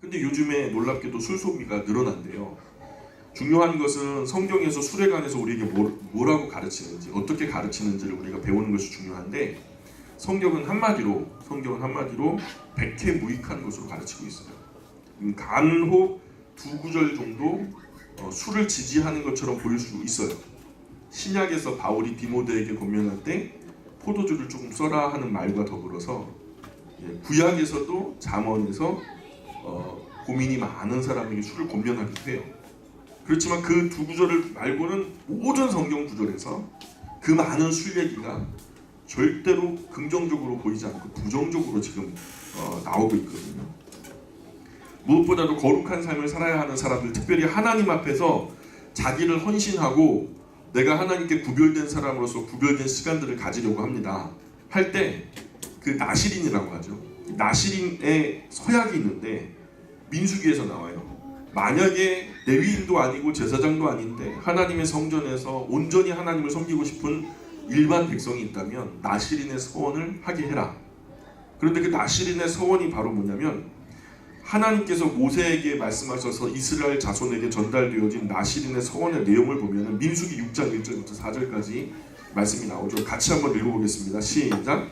근데 요즘에 놀랍게도 술 소비가 늘어난대요. 중요한 것은 성경에서 술에 관해서 우리에게 뭐라고 가르치는지, 어떻게 가르치는지를 우리가 배우는 것이 중요한데, 성경은 한마디로 백해무익한 것으로 가르치고 있어요. 간혹 두 구절 정도 술을 지지하는 것처럼 보일 수 있어요. 신약에서 바울이 디모데에게 권면할 때 포도주를 조금 써라 하는 말과 더불어서, 구약에서도 잠언에서 고민이 많은 사람에게 술을 권면하기도 해요. 그렇지만 그 두 구절을 말고는 모든 성경 구절에서 그 많은 술 얘기가 절대로 긍정적으로 보이지 않고 부정적으로 지금 나오고 있거든요. 무엇보다도 거룩한 삶을 살아야 하는 사람들, 특별히 하나님 앞에서 자기를 헌신하고 내가 하나님께 구별된 사람으로서 구별된 시간들을 가지려고 합니다. 할 때 그 나시린이라고 하죠. 나시린의 서약이 있는데 민수기에서 나와요. 만약에 레위인도 아니고 제사장도 아닌데 하나님의 성전에서 온전히 하나님을 섬기고 싶은 일반 백성이 있다면 나시린의 서원을 하게 해라. 그런데 그 나시린의 서원이 바로 뭐냐면, 하나님께서 모세에게 말씀하셔서 이스라엘 자손에게 전달되어진 나시린의 서원의 내용을 보면 민수기 6장 1절부터 4절까지 말씀이 나오죠. 같이 한번 읽어보겠습니다. 시작.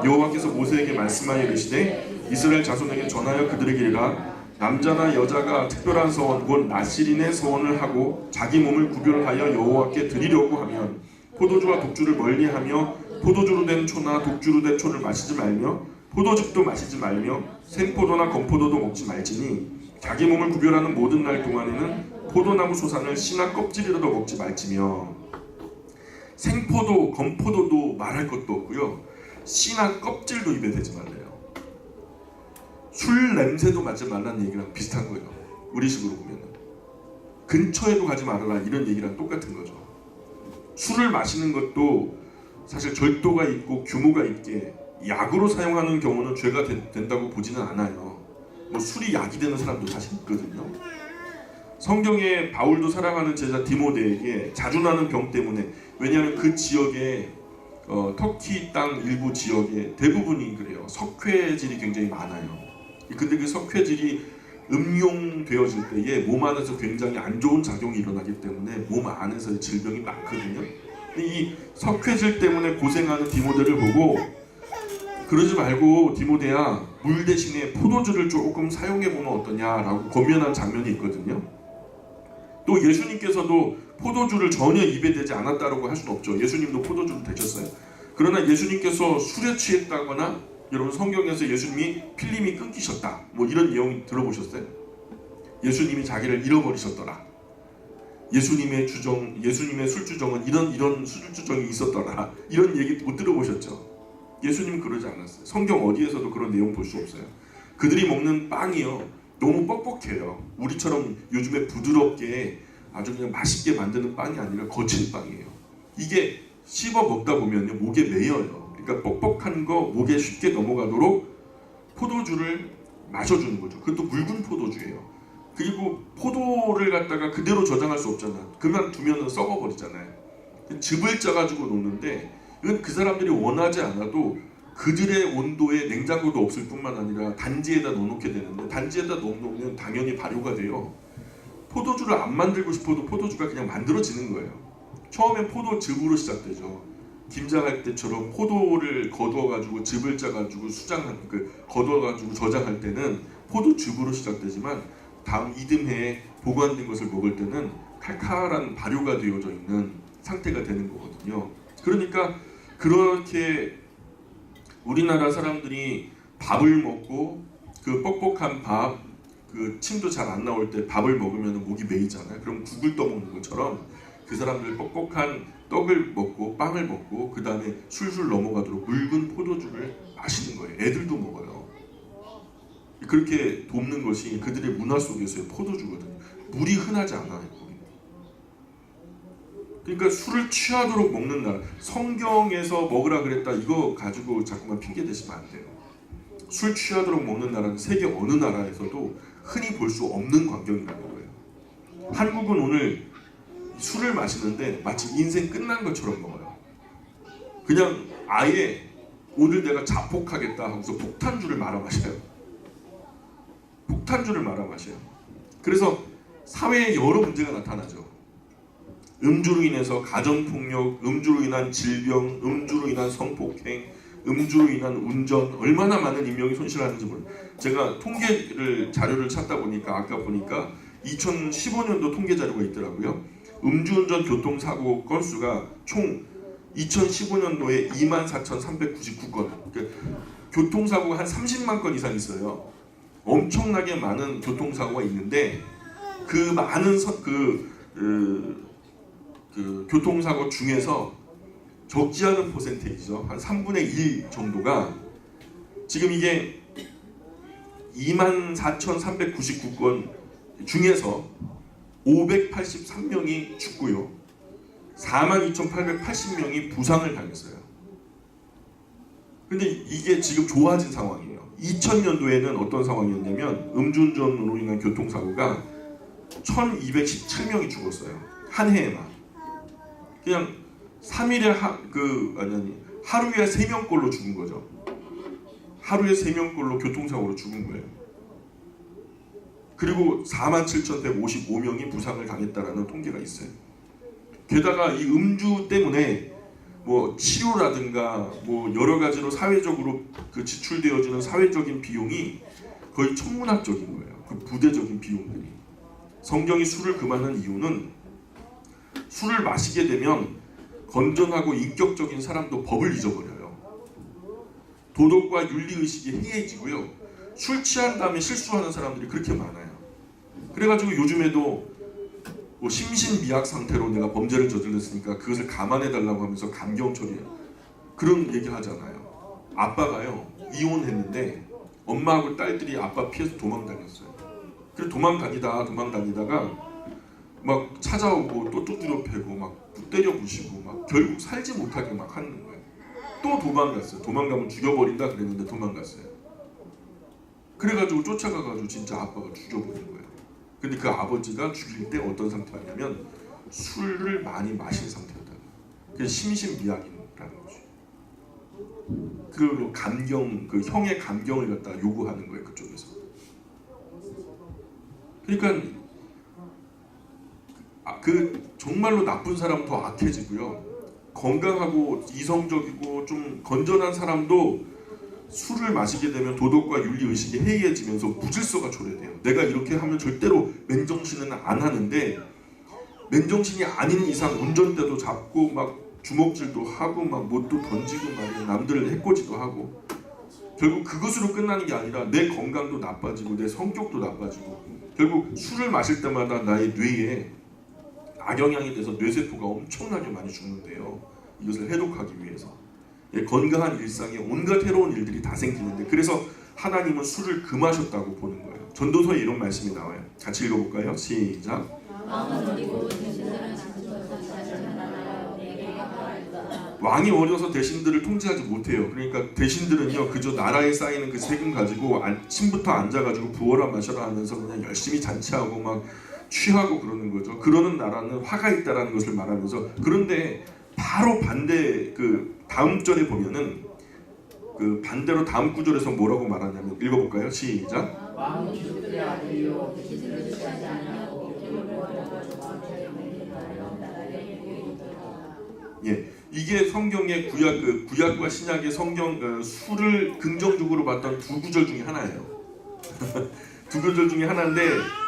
여호와께서 모세에게 말씀하여 이르시되 이스라엘 자손에게 전하여 그들에게 이르라. 남자나 여자가 특별한 서원 곧 나시린의 서원을 하고 자기 몸을 구별하여 여호와께 드리려고 하면 포도주와 독주를 멀리하며 포도주로 된 초나 독주로 된 초를 마시지 말며 포도즙도 마시지 말며 생포도나 건포도도 먹지 말지니 자기 몸을 구별하는 모든 날 동안에는 포도나무 소산을 씨나 껍질이라도 먹지 말지며. 생포도, 건포도도 말할 것도 없고요. 씨나 껍질도 입에 대지 말래요. 술 냄새도 맡지 말라는 얘기랑 비슷한 거예요. 우리식으로 보면 근처에도 가지 말아라 이런 얘기랑 똑같은 거죠. 술을 마시는 것도 사실 절도가 있고 규모가 있게 약으로 사용하는 경우는 죄가 된다고 보지는 않아요. 뭐 술이 약이 되는 사람도 사실 있거든요. 성경에 바울도 사랑하는 제자 디모데에게 자주 나는 병 때문에, 왜냐하면 그 지역에 터키 땅 일부 지역에 대부분이 그래요. 석회질이 굉장히 많아요. 근데 그 석회질이 음용되어질 때에 몸 안에서 굉장히 안 좋은 작용이 일어나기 때문에 몸 안에서의 질병이 많거든요. 근데 이 석회질 때문에 고생하는 디모데를 보고 그러지 말고 디모데야, 물 대신에 포도주를 조금 사용해보면 어떠냐라고 권면한 장면이 있거든요. 또 예수님께서도 포도주를 전혀 입에 대지 않았다고 할 수는 없죠. 예수님도 포도주를 드셨어요. 그러나 예수님께서 술에 취했다거나, 여러분 성경에서 예수님이 필름이 끊기셨다 뭐 이런 내용 들어보셨어요? 예수님이 자기를 잃어버리셨더라. 예수님의 술 주정은 이런 술 주정이 있었더라. 이런 얘기 못 들어보셨죠? 예수님은 그러지 않았어요. 성경 어디에서도 그런 내용 볼 수 없어요. 그들이 먹는 빵이요, 너무 뻑뻑해요. 우리처럼 요즘에 부드럽게 아주 그냥 맛있게 만드는 빵이 아니라 거친 빵이에요. 이게 씹어 먹다 보면 목에 매여요. 그러니까 뻑뻑한 거 목에 쉽게 넘어가도록 포도주를 마셔주는 거죠. 그것도 묽은 포도주예요. 그리고 포도를 갖다가 그대로 저장할 수 없잖아. 그만 두면은 썩어버리잖아요. 즙을 짜가지고 놓는데, 이건 그 사람들이 원하지 않아도 그들의 온도에 냉장고도 없을 뿐만 아니라 단지에다 넣어놓게 되는데, 단지에다 넣어놓으면 당연히 발효가 돼요. 포도주를 안 만들고 싶어도 포도주가 그냥 만들어지는 거예요. 처음엔 포도즙으로 시작되죠. 김장할 때처럼 포도를 거두어가지고 즙을 짜가지고 거두어가지고 저장할 때는 포도즙으로 시작되지만, 다음 이듬해에 보관된 것을 먹을 때는 칼칼한 발효가 되어져 있는 상태가 되는 거거든요. 그러니까 그렇게 우리나라 사람들이 밥을 먹고 그 뻑뻑한 밥, 그 침도 잘 안 나올 때 밥을 먹으면 목이 메이잖아요. 그럼 국을 떠먹는 것처럼 그 사람들 뻑뻑한 떡을 먹고 빵을 먹고 그 다음에 술술 넘어가도록 묽은 포도주를 마시는 거예요. 애들도 먹어요. 그렇게 돕는 것이 그들의 문화 속에서의 포도주거든요. 물이 흔하지 않아요. 그러니까 술을 취하도록 먹는 나라, 성경에서 먹으라 그랬다 이거 가지고 자꾸만 핑계 대시면 안 돼요. 술 취하도록 먹는 나라는 세계 어느 나라에서도 흔히 볼 수 없는 광경이라는 거예요. 한국은 오늘 술을 마시는데 마치 인생 끝난 것처럼 먹어요. 그냥 아예 오늘 내가 자폭하겠다 하고서 폭탄주를 말아 마셔요. 폭탄주를 말아 마셔요. 그래서 사회에 여러 문제가 나타나죠. 음주로 인해서 가정폭력, 음주로 인한 질병, 음주로 인한 성폭행, 음주로 인한 운전, 얼마나 많은 인명이 손실하는지 몰라요. 제가 통계를 자료를 찾다 보니까 아까 보니까 2015년도 통계 자료가 있더라고요. 음주운전 교통사고 건수가 총 2015년도에 24,399건. 그러니까 교통사고가 한 30만 건 이상 있어요. 엄청나게 많은 교통사고가 있는데 그 많은 교통사고 중에서 적지 않은 퍼센테이지죠. 한 3분의 1 정도가 지금 이게 24,399건 중에서 583명이 죽고요. 42,880명이 부상을 당했어요. 근데 이게 지금 좋아진 상황이에요. 2000년도에는 어떤 상황이었냐면 음주운전으로 인한 교통사고가 1217명이 죽었어요. 한 해에만. 그냥 3일에 하루에 3명꼴로 죽은 거죠. 하루에 3명꼴로 교통사고로 죽은 거예요. 그리고 47,155명이 부상을 당했다라는 통계가 있어요. 게다가 이 음주 때문에 뭐 치료라든가 뭐 여러 가지로 사회적으로 그 지출되어지는 사회적인 비용이 거의 천문학적인 거예요. 그 부대적인 비용들이. 성경이 술을 금하는 이유는 술을 마시게 되면 건전하고 인격적인 사람도 법을 잊어버려요. 도덕과 윤리의식이 해이해지고요. 술 취한 다음에 실수하는 사람들이 그렇게 많아요. 그래가지고 요즘에도 뭐 심신미약 상태로 내가 범죄를 저질렀으니까 그것을 감안해달라고 하면서 감경 처리해요. 그런 얘기 하잖아요. 아빠가요 이혼했는데 엄마하고 딸들이 아빠 피해서 도망다녔어요. 그래서 도망다니다가 막 찾아오고 또 두드려 패고 막 때려 부시고 막 결국 살지 못하게 막 하는 거예요. 또 도망갔어요. 도망가면 죽여버린다 그랬는데 도망갔어요. 그래가지고 쫓아가가지고 진짜 아빠가 죽여버린 거예요. 근데 그 아버지가 죽일 때 어떤 상태였냐면 술을 많이 마신 상태였다. 그게 심신미약이라는 거죠. 그리고 그 형의 감경을 갖다 요구하는 거예요. 그쪽에서. 그러니까 그 정말로 나쁜 사람은 더 악해지고요. 건강하고 이성적이고 좀 건전한 사람도 술을 마시게 되면 도덕과 윤리의식이 해이해지면서 무질서가 초래돼요. 내가 이렇게 하면 절대로 맨정신은 안 하는데 맨정신이 아닌 이상 운전대도 잡고 막 주먹질도 하고 막 뭣도 던지고 말이야. 남들을 해코지도 하고 결국 그것으로 끝나는 게 아니라 내 건강도 나빠지고 내 성격도 나빠지고 결국 술을 마실 때마다 나의 뇌에 악영향이 돼서 뇌세포가 엄청나게 많이 죽는데요. 이것을 해독하기 위해서 건강한 일상에 온갖 해로운 일들이 다 생기는데 그래서 하나님은 술을 금하셨다고 보는 거예요. 전도서에 이런 말씀이 나와요. 같이 읽어볼까요? 시작. 왕이 어려서 대신들을 통제하지 못해요. 그러니까 대신들은요 그저 나라에 쌓이는 그 세금 가지고 아침부터 앉아가지고 부어라 마셔라 하면서 그냥 열심히 잔치하고 막 취하고 그러는 거죠. 그러는 나라는 화가 있다라는 것을 말하면서 그런데 바로 반대 그 다음 절에 보면은 그 반대로 다음 구절에서 뭐라고 말하냐면 읽어볼까요? 시작. 예, 이게 성경의 구약과 신약의 성경 술을 긍정적으로 봤던 두 구절 중에 하나예요. 두 구절 중에 하나인데.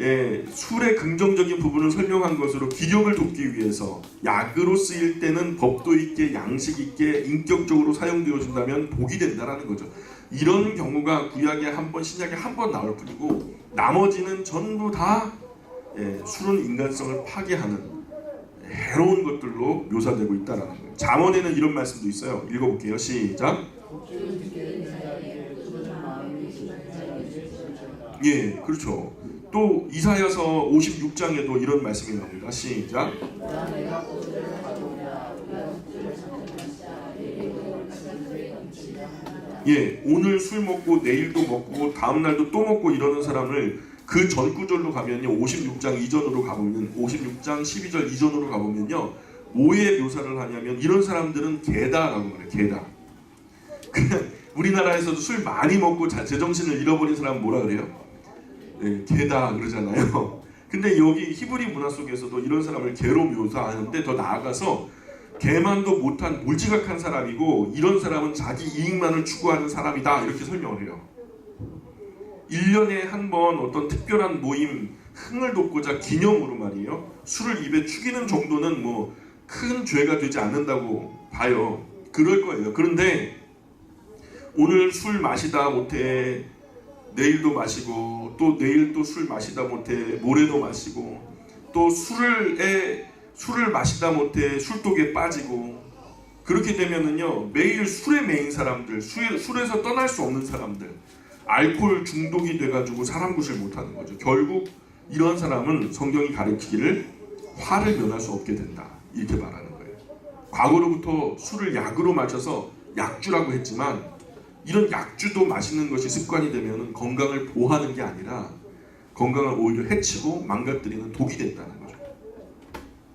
예, 술의 긍정적인 부분을 설명한 것으로 기력을 돕기 위해서 약으로 쓰일 때는 법도 있게 양식 있게 인격적으로 사용되어진다면 복이 된다라는 거죠. 이런 경우가 구약에 한 번, 신약에 한 번 나올 뿐이고 나머지는 전부 다 술은 인간성을 파괴하는 해로운 것들로 묘사되고 있다라는 거예요. 잠언에는 이런 말씀도 있어요. 읽어볼게요. 시작. 예, 그렇죠. 또 이사야서 56장에도 이런 말씀이 나옵니다. 시작. 예, 오늘 술 먹고 내일도 먹고 다음 날도 또 먹고 이러는 사람을 그 전 구절로 가면요 56장 이전으로 가보면 56장 12절 이전으로 가보면요 뭐의 묘사를 하냐면 이런 사람들은 개다라고 말해요. 개다. 그냥 우리나라에서도 술 많이 먹고 제정신을 잃어버린 사람은 뭐라 그래요? 개다 그러잖아요. 근데 여기 히브리 문화 속에서도 이런 사람을 개로 묘사하는데 더 나아가서 개만도 못한 몰지각한 사람이고 이런 사람은 자기 이익만을 추구하는 사람이다 이렇게 설명을 해요. 1년에 한 번 어떤 특별한 모임 흥을 돋고자 기념으로 말이에요. 술을 입에 축이는 정도는 뭐 큰 죄가 되지 않는다고 봐요. 그럴 거예요. 그런데 오늘 술 마시다 못해 내일도 마시고 또 내일 또 술 마시다 못해 모레도 마시고 또 술을 마시다 못해 술독에 빠지고 그렇게 되면은요 매일 술에 매인 사람들, 술에서 떠날 수 없는 사람들, 알코올 중독이 돼가지고 사람 구실 못하는 거죠. 결국 이런 사람은 성경이 가르치기를 화를 면할 수 없게 된다 이렇게 말하는 거예요. 과거로부터 술을 약으로 마셔서 약주라고 했지만 이런 약주도 마시는 것이 습관이 되면 건강을 보호하는 게 아니라 건강을 오히려 해치고 망가뜨리는 독이 된다는 거죠.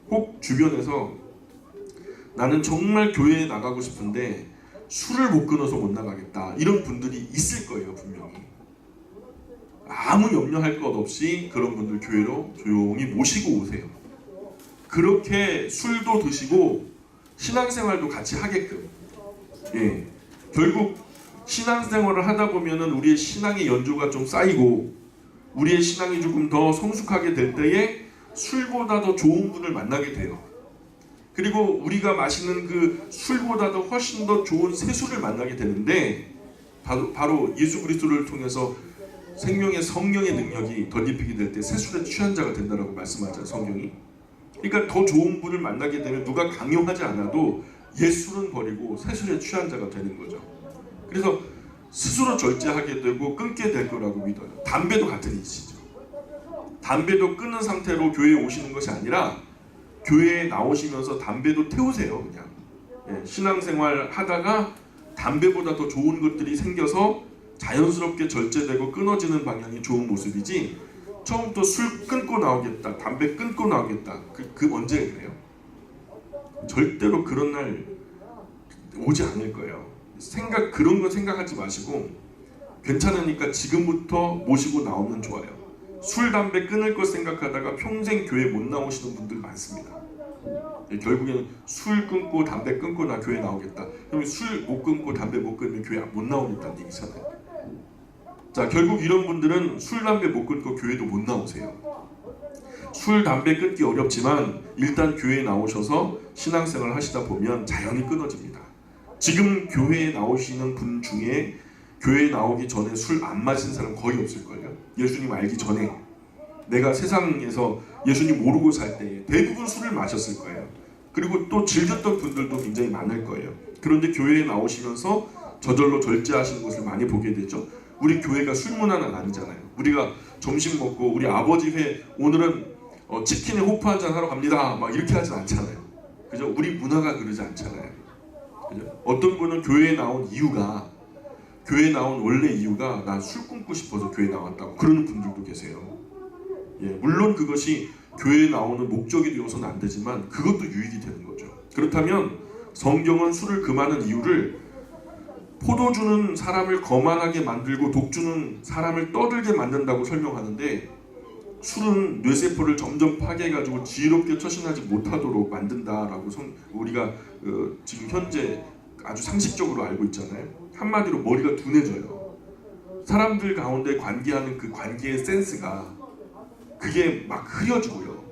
혹 주변에서 나는 정말 교회에 나가고 싶은데 술을 못 끊어서 못 나가겠다 이런 분들이 있을 거예요. 분명히 아무 염려할 것 없이 그런 분들 교회로 조용히 모시고 오세요. 그렇게 술도 드시고 신앙생활도 같이 하게끔 결국 신앙생활을 하다 보면은 우리의 신앙의 연조가 좀 쌓이고 우리의 신앙이 조금 더 성숙하게 될 때에 술보다 더 좋은 분을 만나게 돼요. 그리고 우리가 마시는 그 술보다도 훨씬 더 좋은 새술을 만나게 되는데 바로 예수 그리스도를 통해서 생명의 성령의 능력이 덧입히게 될 때 새술에 취한 자가 된다라고 말씀하죠 성경이. 그러니까 더 좋은 분을 만나게 되면 누가 강요하지 않아도 옛술은 버리고 새술에 취한 자가 되는 거죠. 그래서 스스로 절제하게 되고 끊게 될 거라고 믿어요. 담배도 같은 이치죠. 담배도 끊는 상태로 교회에 오시는 것이 아니라 교회에 나오시면서 담배도 태우세요. 그냥 신앙생활 하다가 담배보다 더 좋은 것들이 생겨서 자연스럽게 절제되고 끊어지는 방향이 좋은 모습이지 처음부터 술 끊고 나오겠다, 담배 끊고 나오겠다 그 언제 그래요? 절대로 그런 날 오지 않을 거예요. 그런 거 생각하지 마시고 괜찮으니까 지금부터 모시고 나오면 좋아요. 술, 담배 끊을 것 생각하다가 평생 교회 못 나오시는 분들 많습니다. 결국에는 술 끊고 담배 끊고 나 교회 나오겠다. 그러면 술 못 끊고 담배 못 끊으면 교회 못 나오겠다는 얘기잖아요. 자, 결국 이런 분들은 술, 담배 못 끊고 교회도 못 나오세요. 술, 담배 끊기 어렵지만 일단 교회에 나오셔서 신앙생활을 하시다 보면 자연히 끊어집니다. 지금 교회에 나오시는 분 중에 교회에 나오기 전에 술 안 마신 사람 거의 없을걸요. 예수님 알기 전에 내가 세상에서 예수님 모르고 살 때에 대부분 술을 마셨을 거예요. 그리고 또 즐겼던 분들도 굉장히 많을 거예요. 그런데 교회에 나오시면서 저절로 절제하시는 것을 많이 보게 되죠. 우리 교회가 술 문화는 아니잖아요. 우리가 점심 먹고 우리 아버지 회 오늘은 치킨에 호프 한잔 하러 갑니다 막 이렇게 하진 않잖아요. 그죠? 우리 문화가 그러지 않잖아요. 그죠? 어떤 분은 교회에 나온 이유가 원래 이유가 난 술 끊고 싶어서 교회에 나왔다고 그러는 분들도 계세요. 물론 그것이 교회에 나오는 목적이 되어서는 안 되지만 그것도 유익이 되는 거죠. 그렇다면 성경은 술을 금하는 이유를 포도주는 사람을 거만하게 만들고 독주는 사람을 떠들게 만든다고 설명하는데 술은 뇌세포를 점점 파괴해가지고 지혜롭게 처신하지 못하도록 만든다라고 우리가 지금 현재 아주 상식적으로 알고 있잖아요. 한마디로 머리가 둔해져요. 사람들 가운데 관계하는 그 관계의 센스가 그게 막 흐려지고요.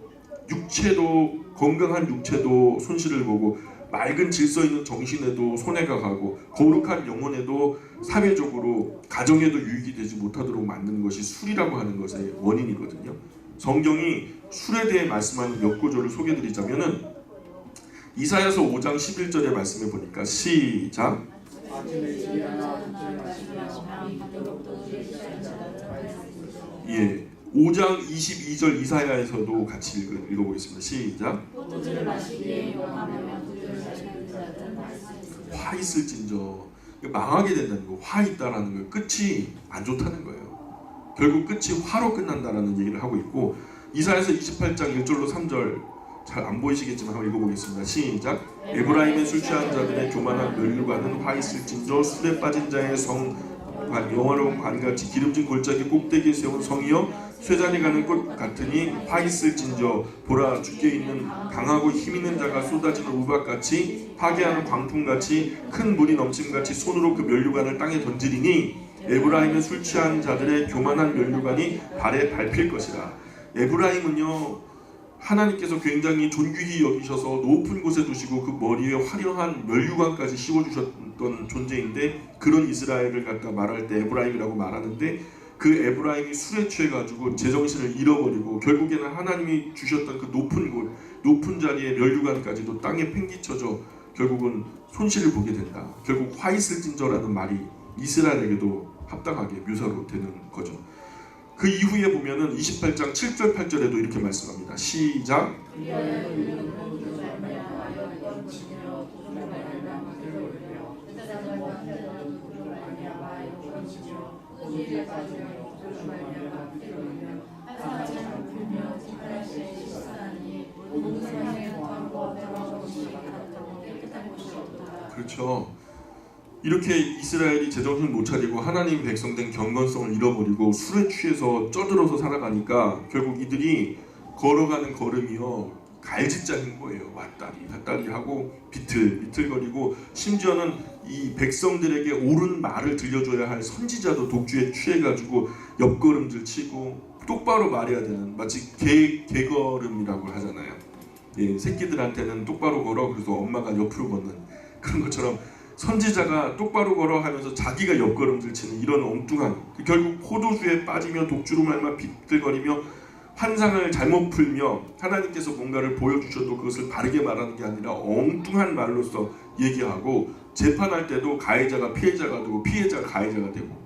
건강한 육체도 손실을 보고 맑은 질서 있는 정신에도 손해가 가고 거룩한 영혼에도 사회적으로 가정에도 유익이 되지 못하도록 만드는 것이 술이라고 하는 것의 원인이거든요. 성경이 술에 대해 말씀하는 몇 구절을 소개해드리자면은 이사야서 5장 11절의 말씀에 보니까 시작. 5장 22절 이사야에서도 같이 읽어보겠습니다. 시작. 화 있을진저 망하게 된다는 거, 화 있다라는 거 끝이 안 좋다는 거예요. 결국 끝이 화로 끝난다라는 얘기를 하고 있고 이사야서 28장 1절로 3절 잘 안 보이시겠지만 한번 읽어보겠습니다. 시작. 에브라임의 술 취한 자들의 교만한 멸류관은 화 있을진저 술에 빠진 자의 영화로운 관같이 기름진 골짜기 꼭대기에 세운 성이여 쇠잔이 가는 꽃 같으니 화 있을진저 보라 주께 있는 강하고 힘 있는 자가 쏟아지는 우박같이 파괴하는 광풍같이 큰 물이 넘침같이 손으로 그 면류관을 땅에 던지리니 에브라임의 술 취한 자들의 교만한 면류관이 발에 밟힐 것이라. 에브라임은요 하나님께서 굉장히 존귀히 여기셔서 높은 곳에 두시고 그 머리에 화려한 면류관까지 씌워주셨던 존재인데, 그런 이스라엘을 갖다 말할 때 에브라임이라고 말하는데, 그 에브라임이 술에 취해가지고 제정신을 잃어버리고 결국에는 하나님이 주셨던 그 높은 곳, 높은 자리에 면류관까지도 땅에 팽개쳐져 결국은 손실을 보게 된다. 결국 화 있을진저라는 말이 이스라엘에게도 합당하게 묘사로 되는 거죠. 그 이후에 보면은 28장 7절 8절에도 이렇게 말씀합니다. 시작. 그렇죠. 이렇게 이스라엘이 제정신을 못 차리고 하나님 백성된 경건성을 잃어버리고 술에 취해서 쩌들어서 살아가니까 결국 이들이 걸어가는 걸음이요 갈짓자인 거예요. 왔다리 갔다리 하고 비틀거리고, 심지어는 이 백성들에게 옳은 말을 들려줘야 할 선지자도 독주에 취해가지고 옆걸음질 치고 똑바로 말해야 되는, 마치 개걸음이라고 하잖아요. 예, 새끼들한테는 똑바로 걸어 그래서 엄마가 옆으로 걷는 그런 것처럼 선지자가 똑바로 걸어 하면서 자기가 옆걸음질 치는 이런 엉뚱한, 결국 포도주에 빠지며 독주로 말만 비틀거리며 환상을 잘못 풀며 하나님께서 뭔가를 보여주셔도 그것을 바르게 말하는 게 아니라 엉뚱한 말로서 얘기하고, 재판할 때도 가해자가 피해자가 되고 피해자가 가해자가 되고.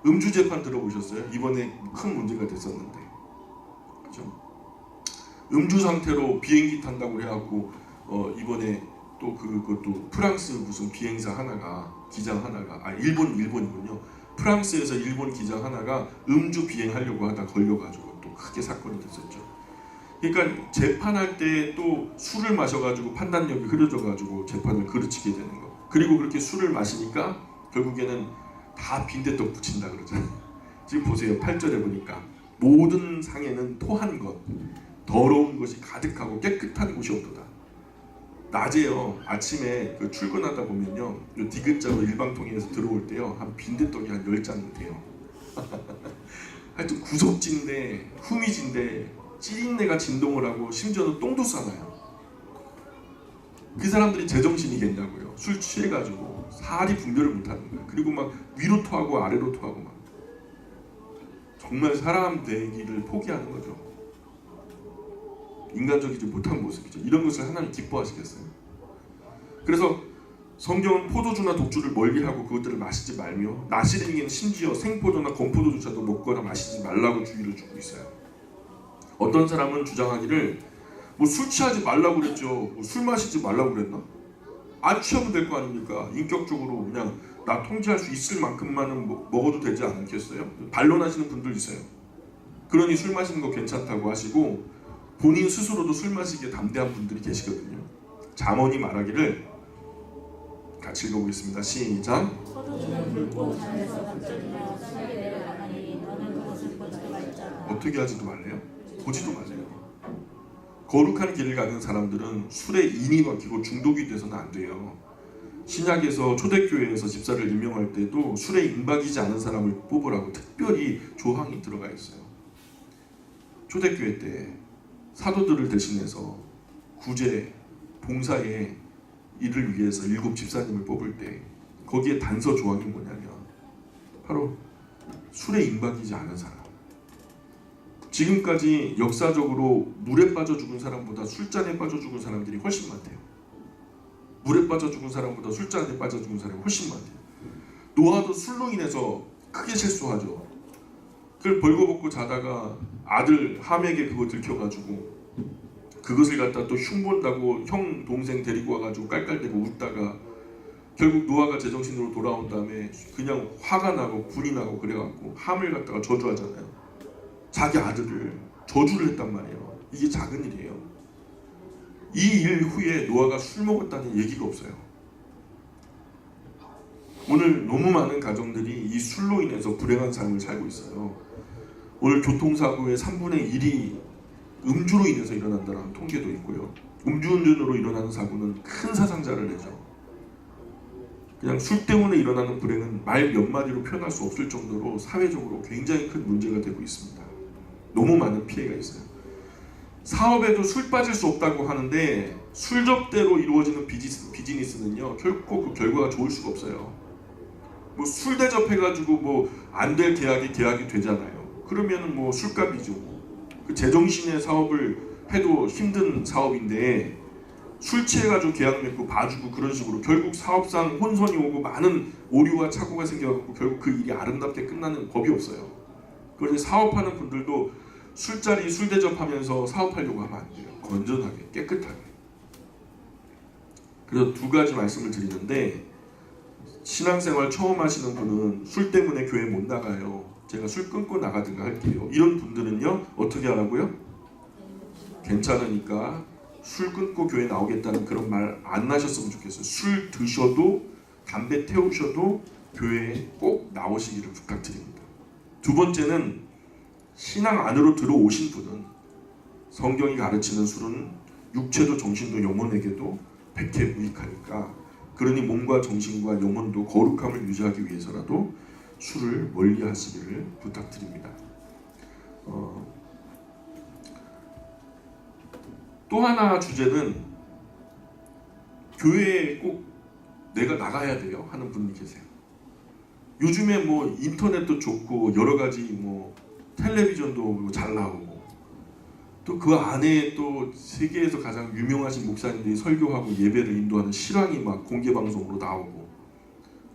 음주 재판 들어보셨어요? 이번에 큰 문제가 됐었는데, 그렇죠? 음주 상태로 비행기 탄다고 해갖고 이번에 또 그것도 프랑스 무슨 비행사 하나가, 기장 하나가, 일본이군요. 프랑스에서 일본 기장 하나가 음주 비행하려고 하다 걸려가지고 또 크게 사건이 됐었죠. 그러니까 재판할 때 또 술을 마셔가지고 판단력이 흐려져가지고 재판을 그르치게 되는 거. 그리고 그렇게 술을 마시니까 결국에는 다 빈대떡 붙인다 그러잖아요. 지금 보세요. 8절에 보니까 모든 상에는 토한 것, 더러운 것이 가득하고 깨끗한 곳이 없도다. 낮에요, 아침에 그 출근하다 보면요, 디귿자로 일방통행에서 들어올 때요, 한 빈대떡이 한 10장 돼요. 하여튼 구석진데 후미진데 찌린내가 진동을 하고 심지어는 똥도 싸나요. 그 사람들이 제정신이겠냐고요. 술 취해가지고 살이 분별을 못하는 거예요. 그리고 막 위로 토하고 아래로 토하고 막 정말 사람 되기를 포기하는 거죠. 인간적이지 못한 모습이죠. 이런 것을 하나님 기뻐하시겠어요? 그래서 성경은 포도주나 독주를 멀리 하고 그것들을 마시지 말며 나시린에게는 심지어 생포도나 건포도주차도 먹거나 마시지 말라고 주의를 주고 있어요. 어떤 사람은 주장하기를 뭐 술 취하지 말라고 그랬죠. 뭐 술 마시지 말라고 그랬나? 안 취하면 될 거 아닙니까? 인격적으로 그냥 나 통제할 수 있을 만큼만은 먹어도 되지 않겠어요? 반론하시는 분들 있어요. 그러니 술 마시는 거 괜찮다고 하시고 본인 스스로도 술 마시기에 담대한 분들이 계시거든요. 잠언이 말하기를, 같이 읽어보겠습니다. 시작. 어떻게 하지도 말래요? 보지도 말래요. 거룩한 길을 가는 사람들은 술에 인이 박히고 중독이 돼서는 안 돼요. 신약에서 초대교회에서 집사를 임명할 때도 술에 인박이지 않은 사람을 뽑으라고 특별히 조항이 들어가 있어요. 초대교회 때 사도들을 대신해서 구제, 봉사의 일을 위해서 7 집사님을 뽑을 때 거기에 단서 조항이 뭐냐면 바로 술에 임박이지 않은 사람. 지금까지 역사적으로 물에 빠져 죽은 사람보다 술잔에 빠져 죽은 사람들이 훨씬 많대요. 물에 빠져 죽은 사람보다 술잔에 빠져 죽은 사람이 훨씬 많대요. 노아도 술로 인해서 크게 실수하죠. 그걸 벌거벗고 자다가 아들 함에게 그거 들켜가지고 그것을 갖다 또 흉본다고 형 동생 데리고 와가지고 깔깔대고 웃다가 결국 노아가 제정신으로 돌아온 다음에 그냥 화가 나고 분이 나고 그래갖고 함을 갖다가 저주하잖아요. 자기 아들을 저주를 했단 말이에요. 이게 작은 일이에요. 이 일 후에 노아가 술 먹었다는 얘기가 없어요. 오늘 너무 많은 가정들이 이 술로 인해서 불행한 삶을 살고 있어요. 오늘 교통사고의 3분의 1이 음주로 인해서 일어난다는 통계도 있고요. 음주운전으로 일어나는 사고는 큰 사상자를 내죠. 그냥 술 때문에 일어나는 불행은 말 몇 마디로 표현할 수 없을 정도로 사회적으로 굉장히 큰 문제가 되고 있습니다. 너무 많은 피해가 있어요. 사업에도 술 빠질 수 없다고 하는데 술접대로 이루어지는 비즈니스는요 결코 그 결과가 좋을 수가 없어요. 뭐 술 대접해가지고 뭐 안 될 계약이 되잖아요. 그러면은 뭐 술값이죠. 그 제정신의 사업을 해도 힘든 사업인데 술 취해가지고 계약 맺고 봐주고 그런 식으로 결국 사업상 혼선이 오고 많은 오류와 착오가 생겨갖고 결국 그 일이 아름답게 끝나는 법이 없어요. 그래서 사업하는 분들도 술자리 술 대접하면서 사업하려고 하면 안 돼요. 건전하게 깨끗하게. 그래서 두 가지 말씀을 드리는데 신앙생활 처음 하시는 분은 술 때문에 교회 못 나가요. 제가 술 끊고 나가든가 할게요. 이런 분들은요 어떻게 하라고요? 괜찮으니까 술 끊고 교회 나오겠다는 그런 말 안 하셨으면 좋겠어요. 술 드셔도 담배 태우셔도 교회에 꼭 나오시기를 부탁드립니다. 두 번째는 신앙 안으로 들어오신 분은 성경이 가르치는 술은 육체도 정신도 영혼에게도 백해무익하니까 그러니 몸과 정신과 영혼도 거룩함을 유지하기 위해서라도 술을 멀리 하시기를 부탁드립니다. 또 하나 주제는 교회에 꼭 내가 나가야 돼요 하는 분이 계세요. 요즘에 뭐 인터넷도 좋고 여러 가지 뭐 텔레비전도 잘 나오고 또 그 안에 또 세계에서 가장 유명하신 목사님들이 설교하고 예배를 인도하는 실황이 막 공개 방송으로 나오고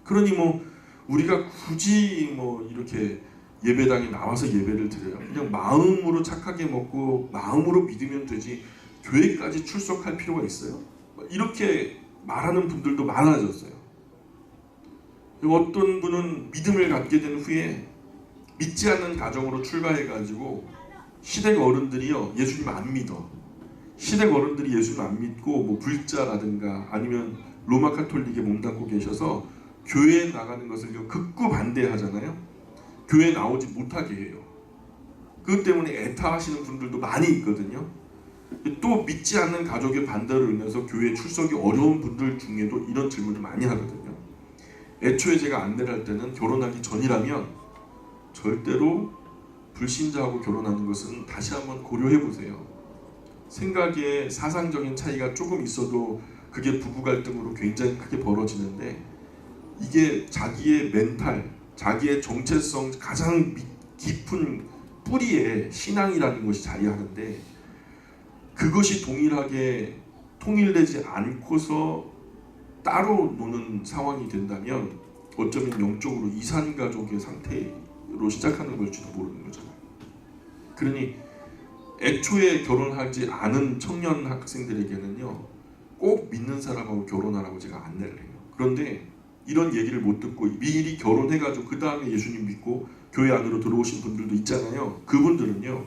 그러니 뭐 우리가 굳이 뭐 이렇게 예배당에 나와서 예배를 드려요. 그냥 마음으로 착하게 먹고 마음으로 믿으면 되지 교회까지 출석할 필요가 있어요? 이렇게 말하는 분들도 많아졌어요. 어떤 분은 믿음을 갖게 된 후에 믿지 않는 가정으로 출가해가지고 시댁 어른들이요 예수님 안 믿어. 시댁 어른들이 예수님 안 믿고 뭐 불자라든가 아니면 로마 카톨릭에 몸담고 계셔서 교회에 나가는 것을 극구 반대하잖아요. 교회에 나오지 못하게 해요. 그것 때문에 애타하시는 분들도 많이 있거든요. 또 믿지 않는 가족의 반대로 인해서 교회 출석이 어려운 분들 중에도 이런 질문을 많이 하거든요. 애초에 제가 안내를 할 때는 결혼하기 전이라면 절대로 불신자하고 결혼하는 것은 다시 한번 고려해 보세요. 생각에 사상적인 차이가 조금 있어도 그게 부부 갈등으로 굉장히 크게 벌어지는데 이게 자기의 멘탈, 자기의 정체성 가장 깊은 뿌리에 신앙이라는 것이 자리하는데 그것이 동일하게 통일되지 않고서 따로 노는 상황이 된다면 어쩌면 영적으로 이산가족의 상태로 시작하는 걸지도 모르는 거잖아요. 그러니 애초에 결혼하지 않은 청년 학생들에게는요 꼭 믿는 사람하고 결혼하라고 제가 안내를 해요. 그런데 이런 얘기를 못 듣고 미리 결혼해가지고 그 다음에 예수님 믿고 교회 안으로 들어오신 분들도 있잖아요. 그분들은요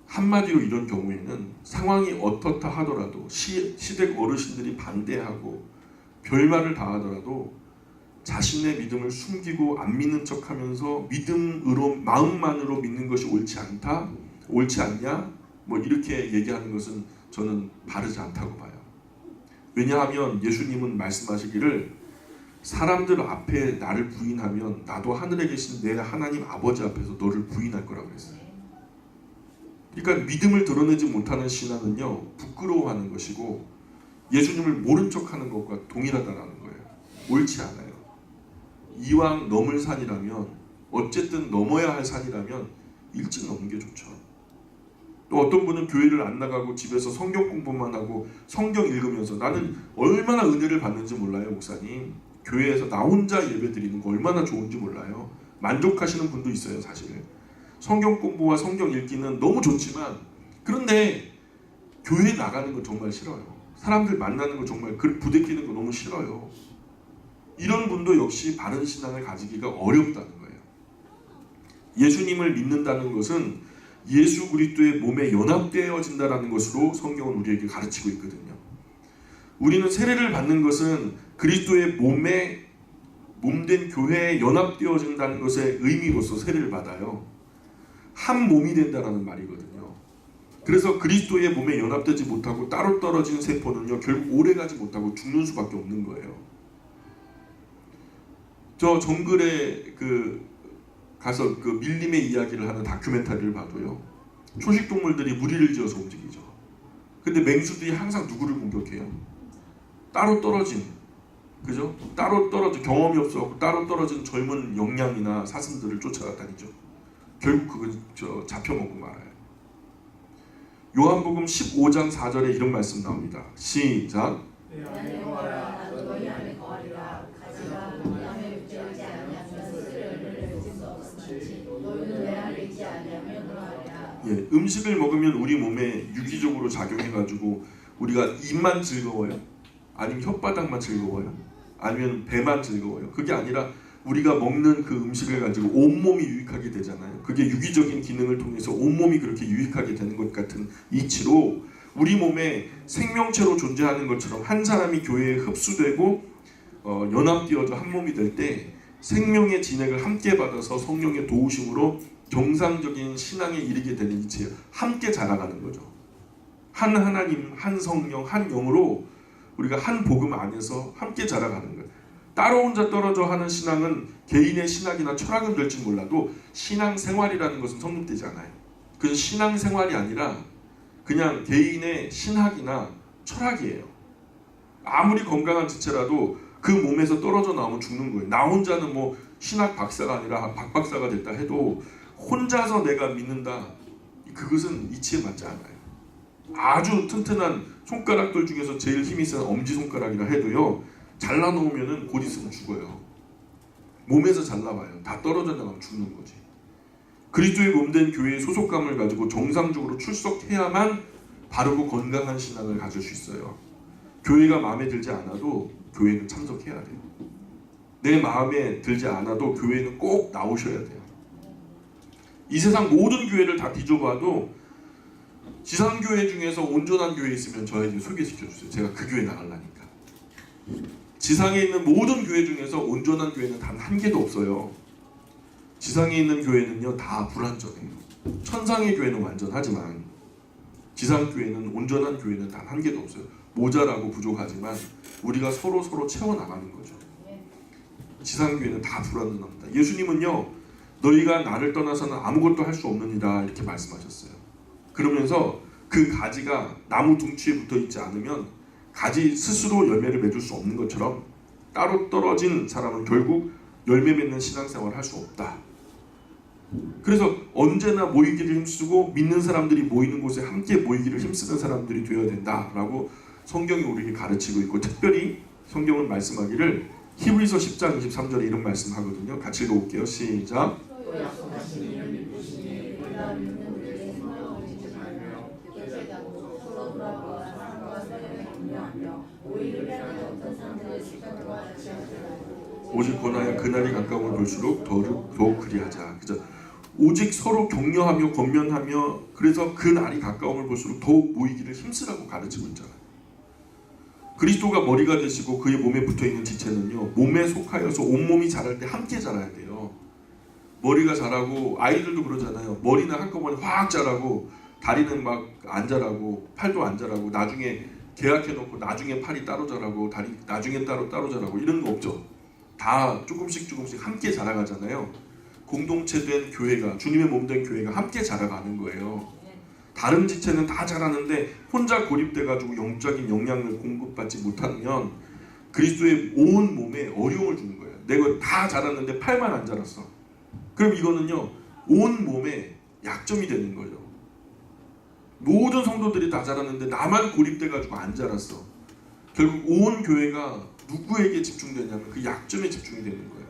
한마디로 이런 경우에는 상황이 어떻다 하더라도 시댁 어르신들이 반대하고 별말을 다 하더라도 자신의 믿음을 숨기고 안 믿는 척하면서 믿음으로 마음만으로 믿는 것이 옳지 않다, 옳지 않냐, 뭐 이렇게 얘기하는 것은 저는 바르지 않다고 봐요. 왜냐하면 예수님은 말씀하시기를 사람들 앞에 나를 부인하면 나도 하늘에 계신 내 하나님 아버지 앞에서 너를 부인할 거라고 그랬어요. 그러니까 믿음을 드러내지 못하는 신앙은요 부끄러워하는 것이고 예수님을 모른 척하는 것과 동일하다는 거예요. 옳지 않아요. 이왕 넘을 산이라면 어쨌든 넘어야 할 산이라면 일찍 넘는 게 좋죠. 또 어떤 분은 교회를 안 나가고 집에서 성경 공부만 하고 성경 읽으면서 나는 얼마나 은혜를 받는지 몰라요 목사님. 교회에서 나 혼자 예배 드리는 거 얼마나 좋은지 몰라요. 만족하시는 분도 있어요 사실. 성경 공부와 성경 읽기는 너무 좋지만 그런데 교회 나가는 건 정말 싫어요. 사람들 만나는 거 정말 부대끼는 거 너무 싫어요. 이런 분도 역시 바른 신앙을 가지기가 어렵다는 거예요. 예수님을 믿는다는 것은 예수 그리스도의 몸에 연합되어진다는 것으로 성경은 우리에게 가르치고 있거든요. 우리는 세례를 받는 것은 그리스도의 몸된 교회에 연합되어진다는 것의 의미로서 세례를 받아요. 한 몸이 된다라는 말이거든요. 그래서 그리스도의 몸에 연합되지 못하고 따로 떨어진 세포는요, 결국 오래가지 못하고 죽는 수밖에 없는 거예요. 저 정글에 가서 밀림의 이야기를 하는 다큐멘터리를 봐도요, 초식 동물들이 무리를 지어서 움직이죠. 근데 맹수들이 항상 누구를 공격해요? 따로 떨어진, 그죠? 따로 떨어진, 경험이 없어서 따로 떨어진 젊은 영양이나 사슴들을 쫓아다니죠. 결국 그건 잡혀먹고 말아요. 요한복음 15장 4절에 이런 말씀 나옵니다. 시작. 내 안에 거하라. 나도 너희 안에 거하리라. 가지가 너희 안에 있지 아니하면 스스로 열매를 맺을 수 없으니 너희는 내 안에 있지 아니하면 그러하리라. 예, 음식을 먹으면 우리 몸에 유기적으로 작용해가지고 우리가 입만 즐거워요? 아니면 혓바닥만 즐거워요? 아니면 배만 즐거워요? 그게 아니라 우리가 먹는 그 음식을 가지고 온몸이 유익하게 되잖아요. 그게 유기적인 기능을 통해서 온몸이 그렇게 유익하게 되는 것 같은 이치로 우리 몸에 생명체로 존재하는 것처럼 한 사람이 교회에 흡수되고 연합되어져 한 몸이 될 때 생명의 진액을 함께 받아서 성령의 도우심으로 정상적인 신앙에 이르게 되는 이치예요. 함께 자라가는 거죠. 한 하나님, 한 성령, 한 영으로 우리가 한 복음 안에서 함께 자라가는 거예요. 따로 혼자 떨어져 하는 신앙은 개인의 신학이나 철학은 될지 몰라도 신앙생활이라는 것은 성립되지 않아요. 그건 신앙생활이 아니라 그냥 개인의 신학이나 철학이에요. 아무리 건강한 지체라도 그 몸에서 떨어져 나오면 죽는 거예요. 나 혼자는 뭐 신학 박사가 아니라 박 박사가 됐다 해도 혼자서 내가 믿는다, 그것은 이치에 맞지 않아요. 아주 튼튼한 손가락들 중에서 제일 힘이 센 엄지손가락이라 해도요, 잘라놓으면 곧 있으면 죽어요. 몸에서 잘라봐요. 다 떨어져 나가면 죽는 거지. 그리스도의 몸된 교회의 소속감을 가지고 정상적으로 출석해야만 바르고 건강한 신앙을 가질 수 있어요. 교회가 마음에 들지 않아도 교회는 참석해야 돼요. 내 마음에 들지 않아도 교회는 꼭 나오셔야 돼요. 이 세상 모든 교회를 다 뒤져봐도 지상교회 중에서 온전한 교회 있으면 저에게 소개시켜주세요. 제가 그 교회 나가려니까. 지상에 있는 모든 교회 중에서 온전한 교회는 단 한 개도 없어요. 지상에 있는 교회는요, 다 불완전해요. 천상의 교회는 완전하지만 지상교회는, 온전한 교회는 단 한 개도 없어요. 모자라고 부족하지만 우리가 서로 채워나가는 거죠. 지상교회는 다 불완전합니다. 예수님은요, 너희가 나를 떠나서는 아무것도 할 수 없느니라 이렇게 말씀하셨어요. 그러면서 그 가지가 나무 둥치에 붙어 있지 않으면 가지 스스로 열매를 맺을 수 없는 것처럼 따로 떨어진 사람은 결국 열매 맺는 신앙생활을 할 수 없다. 그래서 언제나 모이기를 힘쓰고 믿는 사람들이 모이는 곳에 함께 모이기를 힘쓰는 사람들이 되어야 된다라고 성경이 우리에게 가르치고 있고, 특별히 성경은 말씀하기를 히브리서 10장 23절에 이런 말씀하거든요. 같이 읽어볼게요. 시작. 오직 권하여 그날이 가까움을 볼수록 더욱 그리하자. 그죠? 오직 서로 격려하며 권면하며, 그래서 그 날이 가까움을 볼수록 더욱 모이기를 힘쓰라고 가르치고 있잖아요. 그리스도가 머리가 되시고 그의 몸에 붙어있는 지체는요, 몸에 속하여서 온몸이 자랄 때 함께 자라야 돼요. 머리가 자라고, 아이들도 그러잖아요. 머리는 한꺼번에 확 자라고 다리는 막 안 자라고 팔도 안 자라고 나중에 계약해놓고 나중에 팔이 따로 자라고 다리 나중에 따로 자라고 이런 거 없죠. 다 조금씩 함께 자라가잖아요. 공동체된 교회가, 주님의 몸된 교회가 함께 자라가는 거예요. 다른 지체는 다 자라는데 혼자 고립돼가지고 영적인 영향을 공급받지 못하면 그리스도의 온 몸에 어려움을 주는 거예요. 내가 다 자랐는데 팔만 안 자랐어. 그럼 이거는요, 온 몸에 약점이 되는 거죠. 모든 성도들이 다 자랐는데 나만 고립돼가지고 안 자랐어. 결국 온 교회가 누구에게 집중되냐면 그 약점에 집중이 되는 거예요.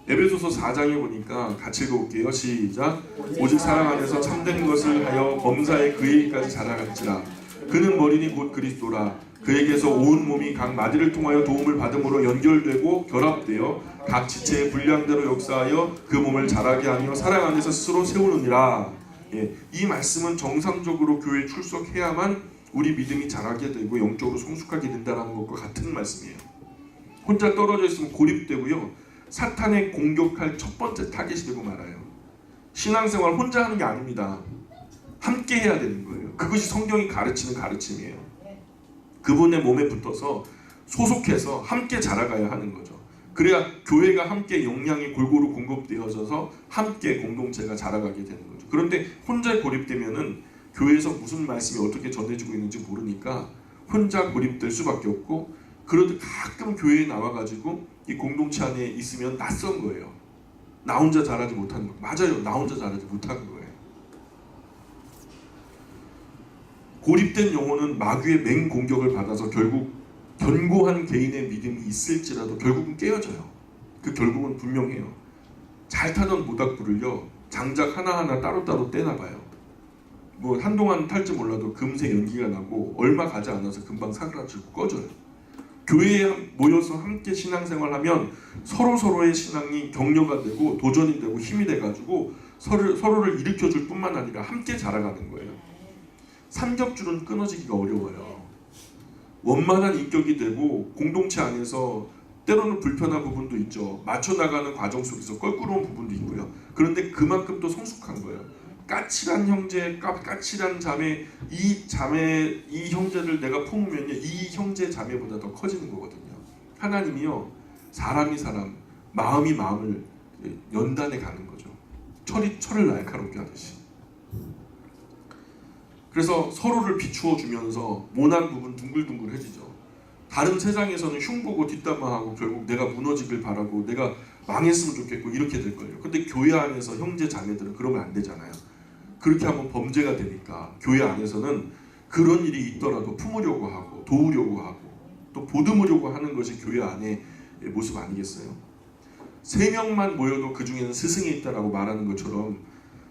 에베소서 4장에 보니까 같이 읽어볼게요. 시작. 오직 사랑 안에서 참된 것을 하여 범사에 그에게까지 자라갈지라. 그는 머리니 곧 그리스도라. 그에게서 온 몸이 각 마디를 통하여 도움을 받음으로 연결되고 결합되어 각 지체의 분량대로 역사하여 그 몸을 자라게 하며 사랑 안에서 스스로 세우느니라. 이 말씀은 정상적으로 교회에 출석해야만 우리 믿음이 자라게 되고 영적으로 성숙하게 된다는 것과 같은 말씀이에요. 혼자 떨어져 있으면 고립되고요. 사탄의 공격할 첫 번째 타겟이 되고 말아요. 신앙생활 혼자 하는 게 아닙니다. 함께 해야 되는 거예요. 그것이 성경이 가르치는 가르침이에요. 그분의 몸에 붙어서 소속해서 함께 자라가야 하는 거죠. 그래야 교회가 함께 영양이 골고루 공급되어져서 함께 공동체가 자라가게 되는 거죠. 그런데 혼자 고립되면은 교회에서 무슨 말씀이 어떻게 전해지고 있는지 모르니까 혼자 고립될 수밖에 없고, 그러다 가끔 교회에 나와가지고 이 공동체 안에 있으면 낯선 거예요. 나 혼자 자라지 못하는 거. 맞아요. 나 혼자 자라지 못하는 거예요. 고립된 영혼은 마귀의 맹 공격을 받아서 결국 견고한 개인의 믿음이 있을지라도 결국은 깨어져요. 그 결국은 분명해요. 잘 타던 모닥불을요, 장작 하나하나 따로따로 떼나봐요. 뭐 한동안 탈지 몰라도 금세 연기가 나고 얼마 가지 않아서 금방 사그라지고 꺼져요. 교회에 모여서 함께 신앙생활하면 서로의 신앙이 격려가 되고 도전이 되고 힘이 돼가지고 서로를 일으켜줄 뿐만 아니라 함께 자라가는 거예요. 삼겹줄은 끊어지기가 어려워요. 원만한 인격이 되고 공동체 안에서 때로는 불편한 부분도 있죠. 맞춰나가는 과정 속에서 껄끄러운 부분도 있고요. 그런데 그만큼 또 성숙한 거예요. 까칠한 형제, 까칠한 자매, 이 형제를 내가 품으면요, 이 형제 자매보다 더 커지는 거거든요. 하나님이요, 사람이 사람, 마음이 마음을 연단해 가는 거죠. 철을 날카롭게 하듯이. 그래서 서로를 비추어 주면서 모난 부분 둥글둥글해지죠. 다른 세상에서는 흉보고 뒷담화하고 결국 내가 무너지길 바라고 내가 망했으면 좋겠고 이렇게 될 거예요. 근데 교회 안에서 형제 자매들은 그러면 안 되잖아요. 그렇게 하면 범죄가 되니까 교회 안에서는 그런 일이 있더라도 품으려고 하고 도우려고 하고 또 보듬으려고 하는 것이 교회 안의 모습 아니겠어요? 3명만 모여도 그 중에는 스승이 있다라고 말하는 것처럼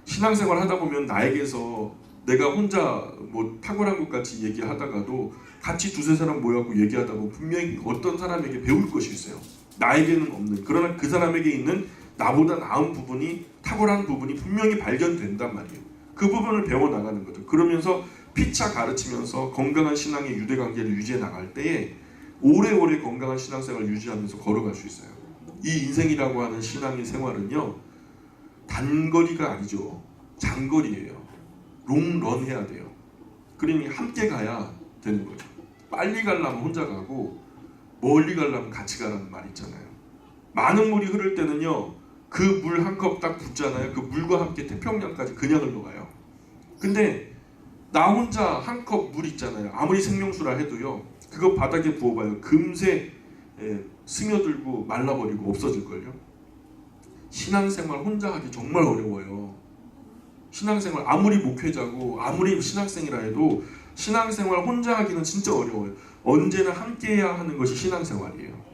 신앙생활 하다 보면 나에게서 내가 혼자 뭐 탁월한 것 같이 얘기하다가도 같이 두세 사람 모여갖고 얘기하다 보면 분명히 어떤 사람에게 배울 것이 있어요. 나에게는 없는, 그러나 그 사람에게 있는 나보다 나은 부분이, 탁월한 부분이 분명히 발견된단 말이에요. 그 부분을 배워나가는 거죠. 그러면서 피차 가르치면서 건강한 신앙의 유대관계를 유지해 나갈 때에 오래오래 건강한 신앙생활을 유지하면서 걸어갈 수 있어요. 이 인생이라고 하는 신앙의 생활은요, 단거리가 아니죠. 장거리예요. 롱런 해야 돼요. 그러니 함께 가야 되는 거죠. 빨리 가려면 혼자 가고 멀리 가려면 같이 가라는 말이 있잖아요. 많은 물이 흐를 때는요, 그 물 한 컵 딱 붓잖아요. 그 물과 함께 태평양까지 그냥 흘러가요. 근데 나 혼자 한 컵 물 있잖아요. 아무리 생명수라 해도요, 그거 바닥에 부어봐요. 금세 스며들고 말라버리고 없어질걸요. 신앙생활 혼자 하기 정말 어려워요. 신앙생활 아무리 목회자고 아무리 신학생이라 해도 신앙생활 혼자 하기는 진짜 어려워요. 언제나 함께해야 하는 것이 신앙생활이에요.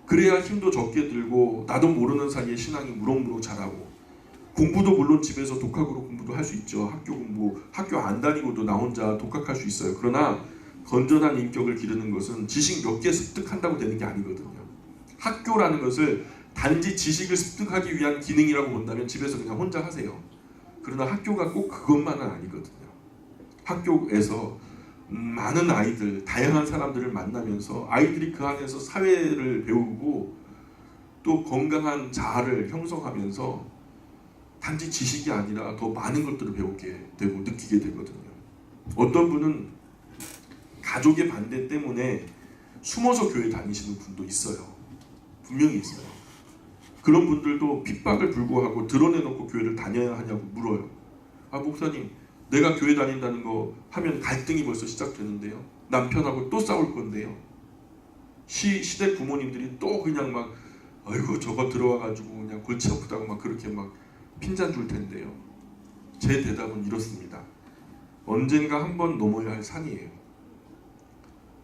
그래야 힘도 적게 들고 나도 모르는 사이에 신앙이 무럭무럭 자라고, 공부도 물론 집에서 독학으로 공부도 할 수 있죠. 학교 공부, 학교 안 다니고도 나 혼자 독학할 수 있어요. 그러나 건전한 인격을 기르는 것은 지식 몇 개 습득한다고 되는 게 아니거든요. 학교라는 것을 단지 지식을 습득하기 위한 기능이라고 본다면 집에서 그냥 혼자 하세요. 그러나 학교가 꼭 그것만은 아니거든요. 학교에서 많은 아이들, 다양한 사람들을 만나면서 아이들이 그 안에서 사회를 배우고 또 건강한 자아를 형성하면서 단지 지식이 아니라 더 많은 것들을 배우게 되고 느끼게 되거든요. 어떤 분은 가족의 반대 때문에 숨어서 교회 다니시는 분도 있어요. 분명히 있어요. 그런 분들도 핍박을 불구하고 드러내놓고 교회를 다녀야 하냐고 물어요. 아, 목사님, 내가 교회 다닌다는 거 하면 갈등이 벌써 시작되는데요. 남편하고 또 싸울 건데요. 시댁 부모님들이 또 그냥 막 아이고 저거 들어와가지고 그냥 골치 아프다고 막 그렇게 막 핀잔 줄 텐데요. 제 대답은 이렇습니다. 언젠가 한번 넘어야 할 산이에요.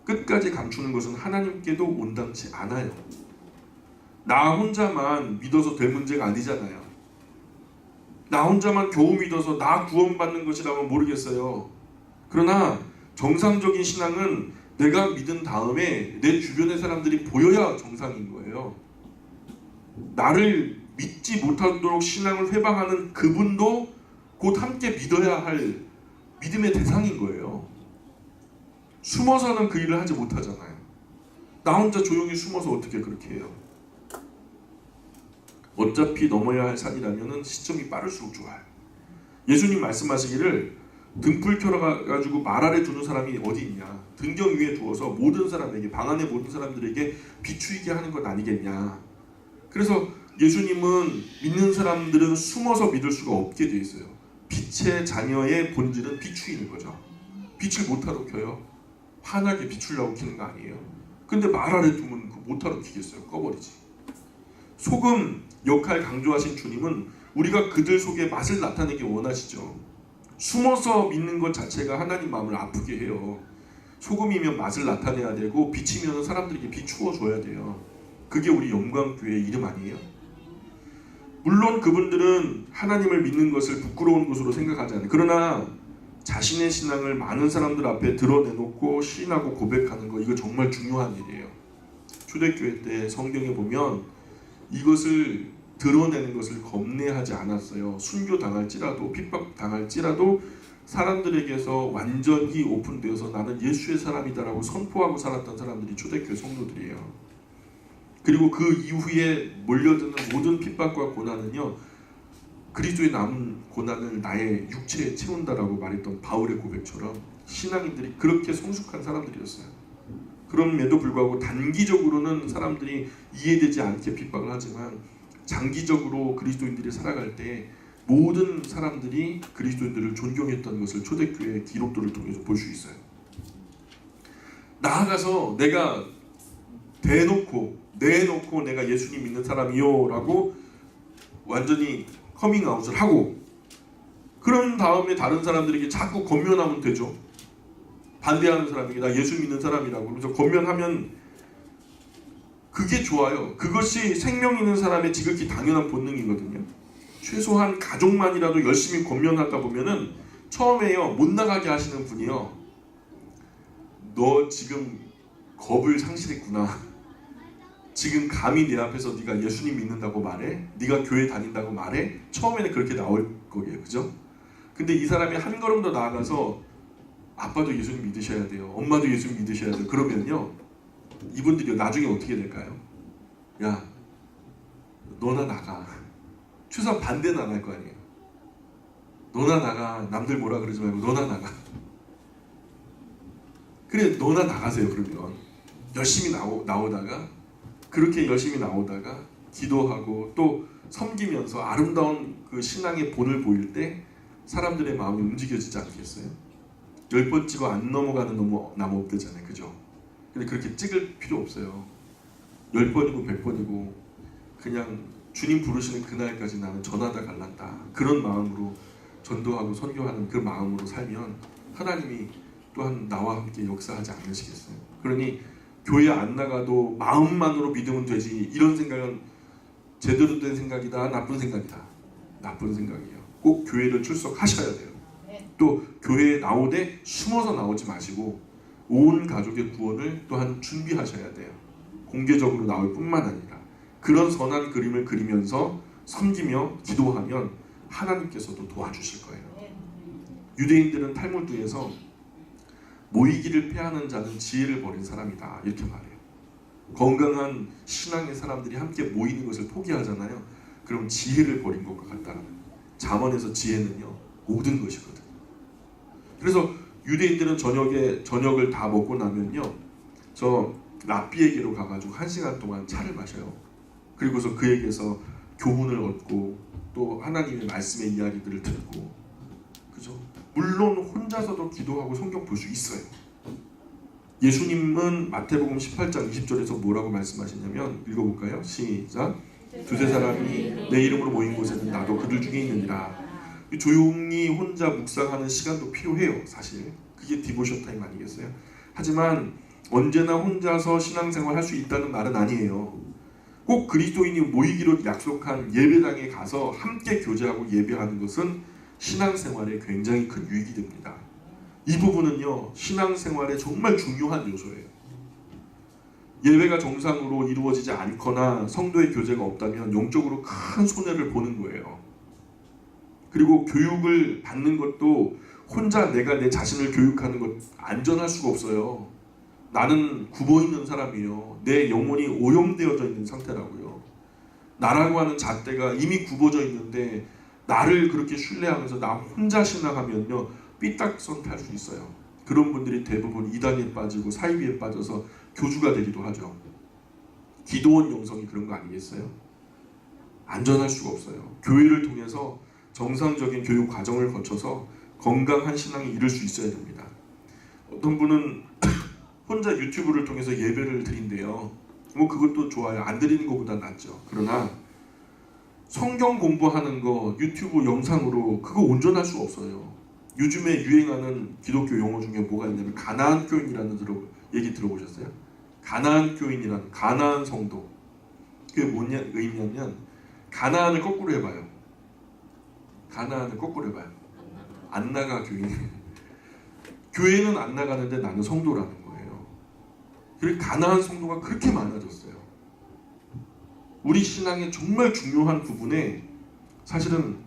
끝까지 감추는 것은 하나님께도 온당치 않아요. 나 혼자만 믿어서 될 문제가 아니잖아요. 나 혼자만 겨우 믿어서 나 구원받는 것이라면 모르겠어요. 그러나 정상적인 신앙은 내가 믿은 다음에 내 주변의 사람들이 보여야 정상인 거예요. 나를 믿지 못하도록 신앙을 회방하는 그분도 곧 함께 믿어야 할 믿음의 대상인 거예요. 숨어서는 그 일을 하지 못하잖아요. 나 혼자 조용히 숨어서 어떻게 그렇게 해요? 어차피 넘어야 할 산이라면 시점이 빠를수록 좋아요. 예수님 말씀하시기를 등불 켜가지고 말 아래 두는 사람이 어디 있냐, 등경 위에 두어서 모든 사람에게, 방 안의 모든 사람들에게 비추이게 하는 것 아니겠냐. 그래서 예수님은 믿는 사람들은 숨어서 믿을 수가 없게 돼 있어요. 빛의 자녀의 본질은 비추이는 거죠. 빛을 못하러 켜요. 환하게 비추려고 켜는 거 아니에요. 근데 말 아래 두면 못하러 켜겠어요. 꺼버리지. 소금 역할 강조하신 주님은 우리가 그들 속에 맛을 나타내기 원하시죠. 숨어서 믿는 것 자체가 하나님 마음을 아프게 해요. 소금이면 맛을 나타내야 되고 빛이면 사람들에게 비추어 줘야 돼요. 그게 우리 영광교회의 이름 아니에요? 물론 그분들은 하나님을 믿는 것을 부끄러운 것으로 생각하지 않아요. 그러나 자신의 신앙을 많은 사람들 앞에 드러내놓고 시인하고 고백하는 거, 이거 정말 중요한 일이에요. 초대교회 때 성경에 보면 이것을 드러내는 것을 겁내하지 않았어요. 순교당할지라도 핍박당할지라도 사람들에게서 완전히 오픈되어서 나는 예수의 사람이다라고 선포하고 살았던 사람들이 초대교회 성도들이에요. 그리고 그 이후에 몰려드는 모든 핍박과 고난은요, 그리스도의 남은 고난을 나의 육체에 채운다라고 말했던 바울의 고백처럼 신앙인들이 그렇게 성숙한 사람들이었어요. 그럼에도 불구하고 단기적으로는 사람들이 이해되지 않게 핍박을 하지만 장기적으로 그리스도인들이 살아갈 때 모든 사람들이 그리스도인들을 존경했던 것을 초대교회의 기록들을 통해서 볼 수 있어요. 나아가서 내가 내놓고 내가 예수님 믿는 사람이요 라고 완전히 커밍아웃을 하고, 그런 다음에 다른 사람들에게 자꾸 권면하면 되죠. 반대하는 사람에게 나 예수 믿는 사람이라고 그러면서 권면하면 그게 좋아요. 그것이 생명 있는 사람의 지극히 당연한 본능이거든요. 최소한 가족만이라도 열심히 권면하다 보면은 처음에요, 못 나가게 하시는 분이요, 너 지금 겁을 상실했구나. 지금 감히 내 앞에서 네가 예수님 믿는다고 말해? 네가 교회 다닌다고 말해? 처음에는 그렇게 나올 거예요. 그죠? 근데 이 사람이 한 걸음 더 나아가서 아빠도 예수님 믿으셔야 돼요. 엄마도 예수님 믿으셔야 돼요. 그러면요, 이분들이 나중에 어떻게 될까요? 야, 너나 나가. 최소한 반대는 안 할 거 아니에요. 너나 나가. 남들 뭐라 그러지 말고 너나 나가. 그래, 너나 나가세요. 그러면 열심히 나오다가, 그렇게 열심히 나오다가 기도하고 또 섬기면서 아름다운 그 신앙의 본을 보일 때 사람들의 마음이 움직여지지 않겠어요? 10번 찍어 안 넘어가는 나무 없대잖아요. 그죠? 근데 그렇게 찍을 필요 없어요. 10번이고 100번이고 그냥 주님 부르시는 그날까지 나는 전하다 갈란다. 그런 마음으로 전도하고 선교하는 그 마음으로 살면 하나님이 또한 나와 함께 역사하지 않으시겠어요? 그러니 교회 안 나가도 마음만으로 믿으면 되지, 이런 생각은 제대로 된 생각이다, 나쁜 생각이다. 나쁜 생각이에요. 꼭 교회를 출석하셔야 돼요. 또 교회에 나오되 숨어서 나오지 마시고 온 가족의 구원을 또한 준비하셔야 돼요. 공개적으로 나올 뿐만 아니라 그런 선한 그림을 그리면서 섬기며 기도하면 하나님께서도 도와주실 거예요. 유대인들은 탈무드에서 모이기를 패하는 자는 지혜를 버린 사람이다, 이렇게 말해요. 건강한 신앙의 사람들이 함께 모이는 것을 포기하잖아요. 그럼 지혜를 버린 것과 같다는 거예요. 잠언에서 지혜는요, 모든 것이거든요. 그래서 유대인들은 저녁을 다 먹고 나면요, 저 랍비에게로 가가지고 1시간 동안 차를 마셔요. 그리고서 그에게서 교훈을 얻고 또 하나님의 말씀의 이야기들을 듣고, 그죠? 물론 혼자서도 기도하고 성경 볼 수 있어요. 예수님은 마태복음 18장 20절에서 뭐라고 말씀하시냐면, 읽어볼까요? 시작. 두세 사람이 내 이름으로 모인 곳에는 나도 그들 중에 있느니라. 조용히 혼자 묵상하는 시간도 필요해요. 사실 그게 디보션 타임 아니겠어요? 하지만 언제나 혼자서 신앙생활 할 수 있다는 말은 아니에요. 꼭 그리스도인이 모이기로 약속한 예배당에 가서 함께 교제하고 예배하는 것은 신앙생활에 굉장히 큰 유익이 됩니다. 이 부분은요, 신앙생활에 정말 중요한 요소예요. 예배가 정상으로 이루어지지 않거나 성도의 교제가 없다면 영적으로 큰 손해를 보는 거예요. 그리고 교육을 받는 것도 혼자 내가 내 자신을 교육하는 것 안전할 수가 없어요. 나는 굽어 있는 사람이에요. 내 영혼이 오염되어져 있는 상태라고요. 나라고 하는 잣대가 이미 굽어져 있는데 나를 그렇게 신뢰하면서 나 혼자 신앙하면요 삐딱선 탈 수 있어요. 그런 분들이 대부분 이단에 빠지고 사이비에 빠져서 교주가 되기도 하죠. 기도원 영성이 그런 거 아니겠어요? 안전할 수가 없어요. 교회를 통해서 정상적인 교육 과정을 거쳐서 건강한 신앙에 이룰 수 있어야 됩니다. 어떤 분은 혼자 유튜브를 통해서 예배를 드린대요. 뭐 그것도 좋아요. 안 드리는 것보다 낫죠. 그러나 성경 공부하는 거 유튜브 영상으로 그거 온전할 수 없어요. 요즘에 유행하는 기독교 용어 중에 뭐가 있냐면 가나안 교인이라는 얘기 들어보셨어요? 가나안 교인이라는 가나안 성도. 그게 뭐냐 의미냐면 가나안을 거꾸로 해봐요. 가나안을 거꾸로 해봐요. 안 나가 교인. 교회는 안 나가는데 나는 성도라는 거예요. 그리고 가나안 성도가 그렇게 많아졌어요. 우리 신앙의 정말 중요한 부분에 사실은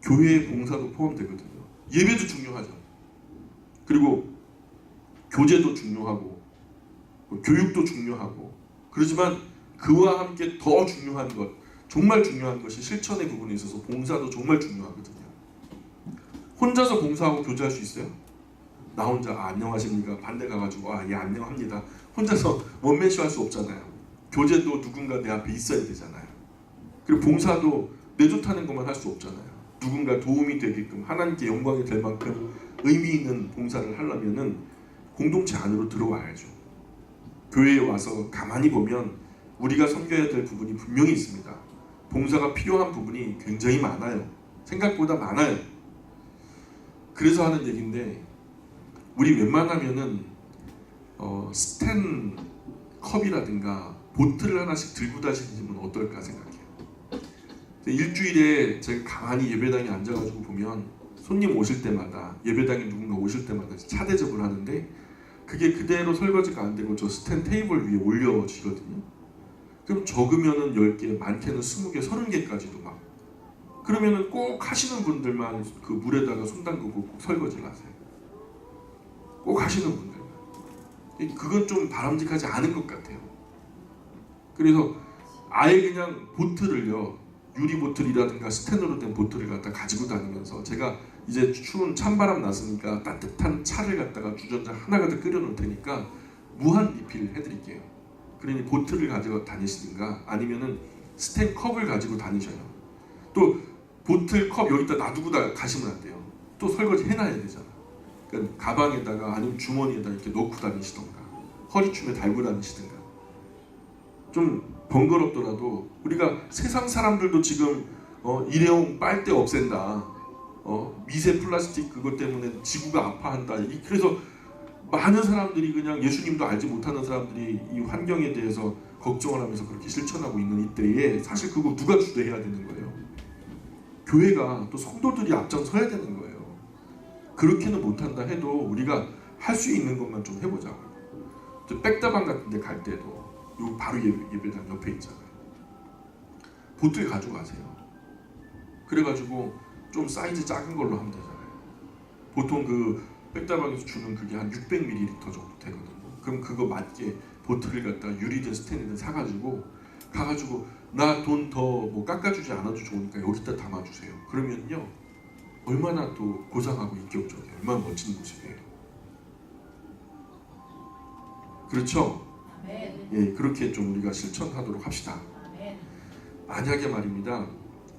교회의 봉사도 포함되거든요. 예배도 중요하죠. 그리고 교제도 중요하고 교육도 중요하고 그렇지만 그와 함께 더 중요한 것, 정말 중요한 것이 실천의 부분에 있어서 봉사도 정말 중요하거든요. 혼자서 봉사하고 교제할 수 있어요? 나 혼자 안녕하십니까? 반대 가가지고 예 안녕합니다. 혼자서 원맨쇼 할 수 없잖아요. 교제도 누군가 내 앞에 있어야 되잖아요. 그리고 봉사도 내 좋다는 것만 할 수 없잖아요. 누군가 도움이 되게끔 하나님께 영광이 될 만큼 의미 있는 봉사를 하려면은 공동체 안으로 들어와야죠. 교회에 와서 가만히 보면 우리가 섬겨야 될 부분이 분명히 있습니다. 봉사가 필요한 부분이 굉장히 많아요. 생각보다 많아요. 그래서 하는 얘기인데 우리 웬만하면은 스텐 컵이라든가 보트를 하나씩 들고 다니시면 어떨까 생각해요. 일주일에 제가 가만히 예배당에 앉아가지고 보면 손님 오실 때마다 예배당에 누군가 오실 때마다 차 대접을 하는데 그게 그대로 설거지가 안 되고 저 스탠 테이블 위에 올려지거든요. 그럼 적으면은 10개, 많게는 20개, 30개까지도 막 그러면은 꼭 하시는 분들만 그 물에다가 손 담그고 꼭 설거지를 하세요. 꼭 하시는 분들만. 그건 좀 바람직하지 않은 것 같아요. 그래서 아예 그냥 보트를요 유리 보틀이라든가 스텐으로 된 보틀을 갖다 가지고 다니면서 제가 이제 추운 찬바람 났으니까 따뜻한 차를 갖다가 주전자 하나 가득 끓여 놓을 테니까 무한 리필 해드릴게요. 그러니 보틀을 가지고 다니시든가 아니면은 스텐 컵을 가지고 다니셔요. 또 보틀 컵 여기다 놔두고 가시면 안 돼요. 또 설거지 해놔야 되잖아. 그러니까 가방에다가 아니면 주머니에다 이렇게 넣고 다니시던가 허리춤에 달고 다니시든가 좀 번거롭더라도 우리가 세상 사람들도 지금 일회용 빨대 없앤다. 미세 플라스틱 그것 때문에 지구가 아파한다. 그래서 많은 사람들이 그냥 예수님도 알지 못하는 사람들이 이 환경에 대해서 걱정을 하면서 그렇게 실천하고 있는 이때에 사실 그거 누가 주도해야 되는 거예요? 교회가 또 성도들이 앞장서야 되는 거예요. 그렇게는 못한다 해도 우리가 할 수 있는 것만 좀 해보자고요. 백다방 같은 데 갈 때도 요 바로 예배당 옆에 있잖아요. 보틀 가져가세요. 그래가지고 좀 사이즈 작은 걸로 하면 되잖아요. 보통 그 백다방에서 주는 그게 한 600ml 정도 되거든요. 그럼 그거 맞게 보틀을 갖다가 유리든 스테인이든 사가지고 가가지고 나 돈 더 뭐 깎아주지 않아도 좋으니까 여기다 담아주세요. 그러면요 얼마나 또 고상하고 인격적이에요. 얼마나 멋진 모습이에요. 그렇죠? 예, 그렇게 좀 우리가 실천하도록 합시다. 만약에 말입니다.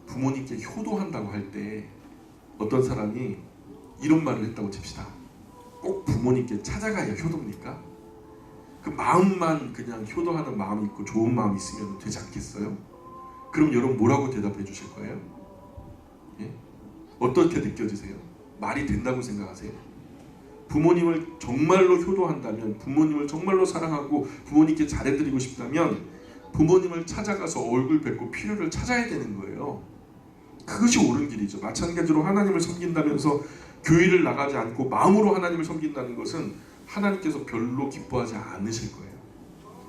부모님께 효도한다고 할 때 어떤 사람이 이런 말을 했다고 칩시다. 꼭 부모님께 찾아가야 효도입니까? 그 마음만 그냥 효도하는 마음이 있고 좋은 마음이 있으면 되지 않겠어요? 그럼 여러분 뭐라고 대답해 주실 거예요? 예? 어떻게 느껴지세요? 말이 된다고 생각하세요? 부모님을 정말로 효도한다면, 부모님을 정말로 사랑하고 부모님께 잘해드리고 싶다면 부모님을 찾아가서 얼굴 뵙고 필요를 찾아야 되는 거예요. 그것이 옳은 길이죠. 마찬가지로 하나님을 섬긴다면서 교회를 나가지 않고 마음으로 하나님을 섬긴다는 것은 하나님께서 별로 기뻐하지 않으실 거예요.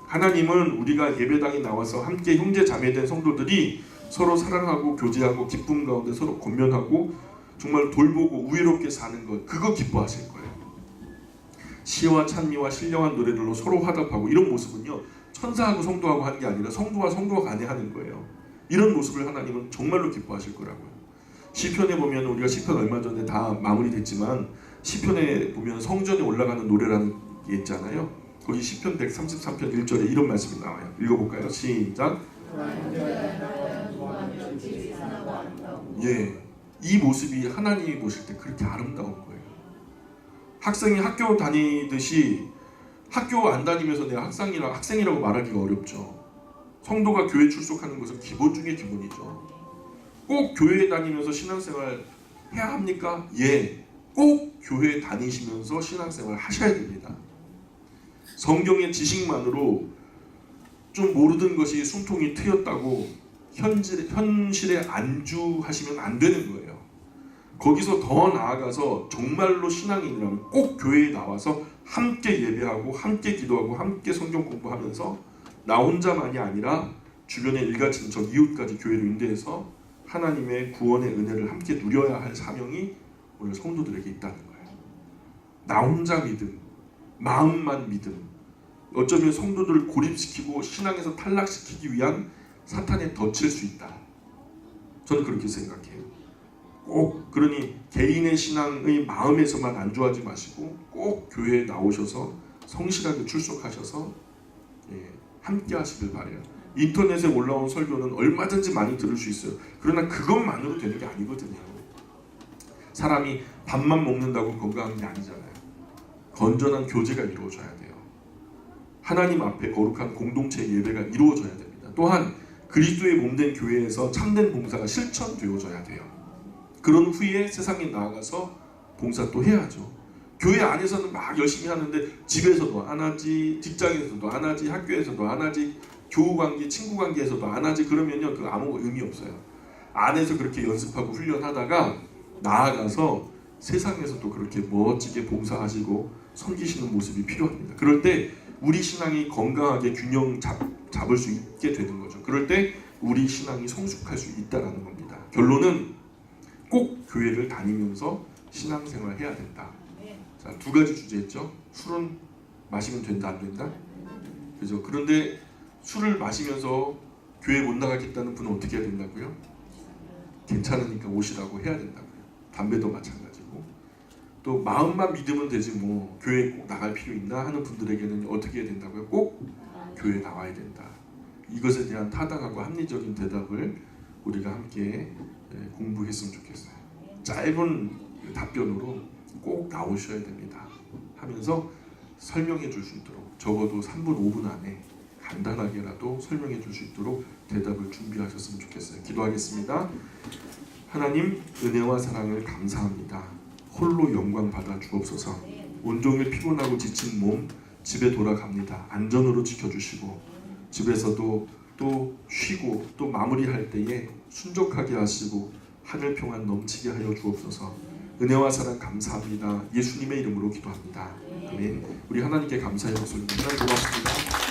하나님은 우리가 예배당에 나와서 함께 형제 자매된 성도들이 서로 사랑하고 교제하고 기쁨 가운데 서로 권면하고 정말 돌보고 우애롭게 사는 것, 그거 기뻐하실 거예요. 시와 찬미와 신령한 노래들로 서로 화답하고, 이런 모습은요 천사하고 성도하고 하는 게 아니라 성도와 성도가 간에 하는 거예요. 이런 모습을 하나님은 정말로 기뻐하실 거라고요. 시편에 보면, 우리가 시편 얼마 전에 다 마무리됐지만 시편에 보면 성전에 올라가는 노래라는 게 있잖아요. 거기 시편 133편 1절에 이런 말씀이 나와요. 읽어볼까요? 시작. 예, 이 모습이 하나님이 보실 때 그렇게 아름다운 거예요. 학생이 학교 다니듯이, 학교 안 다니면서 내가 학생이라고 말하기가 어렵죠. 성도가 교회 출석하는 것은 기본 중에 기본이죠. 꼭 교회에 다니면서 신앙생활 해야 합니까? 예, 꼭 교회 다니시면서 신앙생활 하셔야 됩니다. 성경의 지식만으로 좀 모르던 것이 숨통이 트였다고 현실에 안주하시면 안 되는 거예요. 거기서 더 나아가서 정말로 신앙인이라면 꼭 교회에 나와서 함께 예배하고 함께 기도하고 함께 성경 공부하면서 나 혼자만이 아니라 주변의 일가친척 이웃까지 교회로 인도해서 하나님의 구원의 은혜를 함께 누려야 할 사명이 오늘 성도들에게 있다는 거예요. 나 혼자 믿음, 마음만 믿음, 어쩌면 성도들을 고립시키고 신앙에서 탈락시키기 위한 사탄의 덫일 수 있다. 저는 그렇게 생각해요. 꼭 그러니 개인의 신앙의 마음에서만 안주하지 마시고 꼭 교회에 나오셔서 성실하게 출석하셔서 함께 하시길 바라요. 인터넷에 올라온 설교는 얼마든지 많이 들을 수 있어요. 그러나 그것만으로 되는 게 아니거든요. 사람이 밥만 먹는다고 건강한 게 아니잖아요. 건전한 교제가 이루어져야 돼요. 하나님 앞에 거룩한 공동체 예배가 이루어져야 됩니다. 또한 그리스도의 몸된 교회에서 참된 봉사가 실천되어져야 돼요. 그런 후에 세상에 나아가서 봉사 또 해야죠. 교회 안에서는 막 열심히 하는데 집에서도 안 하지, 직장에서도 안 하지, 학교에서도 안 하지, 교우관계, 친구관계에서도 안 하지, 그러면요 그 아무 의미 없어요. 안에서 그렇게 연습하고 훈련하다가 나아가서 세상에서도 그렇게 멋지게 봉사하시고 섬기시는 모습이 필요합니다. 그럴 때 우리 신앙이 건강하게 균형 잡을 수 있게 되는 거죠. 그럴 때 우리 신앙이 성숙할 수 있다는 겁니다. 결론은 꼭 교회를 다니면서 신앙생활 해야 된다. 자, 두 가지 주제였죠. 술은 마시면 된다, 안 된다? 그죠? 그런데 술을 마시면서 교회 못 나가겠다는 분은 어떻게 해야 된다고요? 괜찮으니까 오시라고 해야 된다고요. 담배도 마찬가지고. 또 마음만 믿으면 되지 뭐 교회 꼭 나갈 필요 있나 하는 분들에게는 어떻게 해야 된다고요? 꼭 교회 나와야 된다. 이것에 대한 타당하고 합리적인 대답을 우리가 함께 공부했으면 좋겠어요. 짧은 답변으로 꼭 나오셔야 됩니다 하면서 설명해 줄 수 있도록, 적어도 3분 5분 안에 간단하게라도 설명해 줄 수 있도록 대답을 준비하셨으면 좋겠어요. 기도하겠습니다. 하나님, 은혜와 사랑을 감사합니다. 홀로 영광 받아 주옵소서. 온종일 피곤하고 지친 몸 집에 돌아갑니다. 안전으로 지켜주시고 집에서도 또 쉬고 또 마무리할 때에 순적하게 하시고 하늘 평안 넘치게 하여 주옵소서. 은혜와 사랑 감사합니다. 예수님의 이름으로 기도합니다. 아멘. 우리 하나님께 감사의 박수 올립니다. 고맙습니다.